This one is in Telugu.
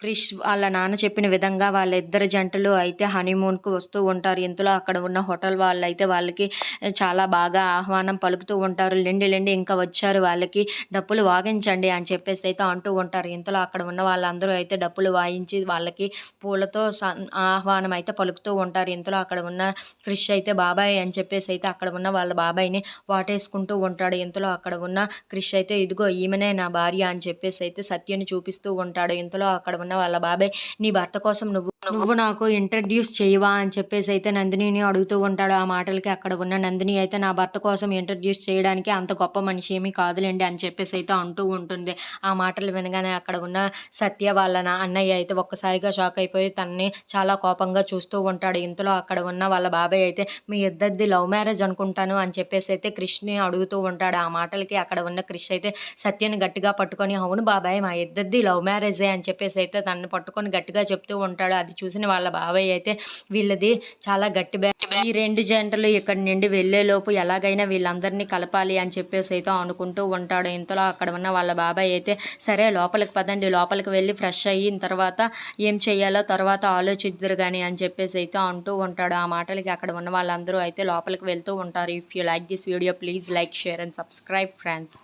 క్రిష్ వాళ్ళ నాన్న చెప్పిన విధంగా వాళ్ళిద్దరి జంటలు అయితే హనీమూన్‌కి వస్తూ ఉంటారు. ఇంతలో అక్కడ ఉన్న హోటల్ వాళ్ళైతే వాళ్ళకి చాలా బాగా ఆహ్వానం పలుకుతూ ఉంటారు. లెండి లెండి ఇంకా వచ్చారు వాళ్ళకి డప్పులు వాయించండి అని చెప్పేసి అయితే అంటూ ఉంటారు. ఇంతలో అక్కడ ఉన్న వాళ్ళందరూ అయితే డప్పులు వాయించి వాళ్ళకి పూలతో ఆహ్వానం అయితే పలుకుతూ ఉంటారు. ఇంతలో అక్కడ ఉన్న క్రిష్ అయితే బాబాయ్ అని చెప్పేసి అయితే అక్కడ ఉన్న వాళ్ళ బాబాయ్‌ని వాటేసుకుంటూ ఉంటాడు. ఇంతలో అక్కడ ఉన్న క్రిష్ అయితే ఇదిగో ఈమెనే నా భార్య అని చెప్పేసి అయితే సత్యని చూపిస్తూ ఉంటాడు. ఇంతలో అక్కడ ఉన్న వాళ్ళ బాబాయ్ నీ భర్త కోసం నువ్వు నువ్వు నాకు ఇంట్రడ్యూస్ చేయవా అని చెప్పేసి అయితే నందినిని అడుగుతూ ఉంటాడు. ఆ మాటలకి అక్కడ ఉన్న నందిని అయితే నా భర్త కోసం ఇంట్రడ్యూస్ చేయడానికి అంత గొప్ప మనిషి ఏమీ కాదులెండి అని చెప్పేసి అయితే అంటూ ఉంటుంది. ఆ మాటలు వినగానే అక్కడ ఉన్న సత్య వాళ్ళ అన్నయ్య అయితే ఒక్కసారిగా షాక్ అయిపోయి తనని చాలా కోపంగా చూస్తూ ఉంటాడు. ఇంతలో అక్కడ ఉన్న వాళ్ళ బాబాయ్ అయితే మీ ఇద్దరిది లవ్ మ్యారేజ్ అనుకుంటాను అని చెప్పేసి అయితే క్రిష్‌ని అడుగుతూ ఉంటాడు. ఆ మాటలకి అక్కడ ఉన్న క్రిష్ అయితే సత్యని గట్టిగా పట్టుకొని అవును బాబాయ్ మా ఇద్దరిది లవ్ మ్యారేజే అని చెప్పేసి అయితే తనని పట్టుకొని గట్టిగా చెప్తూ ఉంటాడు. అది చూసిన వాళ్ళ బాబాయ్ అయితే వీళ్ళది చాలా గట్టి ఈ 2 జంటలు ఇక్కడి నుండి వెళ్ళేలోపు ఎలాగైనా వీళ్ళందరినీ కలపాలి అని చెప్పేసి అయితే అనుకుంటూ ఉంటాడు. ఇంతలో అక్కడ ఉన్న వాళ్ళ బాబాయ్ అయితే సరే లోపలికి పదండి, లోపలికి వెళ్ళి ఫ్రెష్ అయిన తర్వాత ఏం చేయాలో తర్వాత ఆలోచిద్దురు గాని అని చెప్పేసి అయితే అంటూ ఉంటాడు. ఆ మాటలకి అక్కడ ఉన్న వాళ్ళందరూ అయితే లోపలికి వెళ్తూ ఉంటారు. If you like this video please like, share and subscribe friends.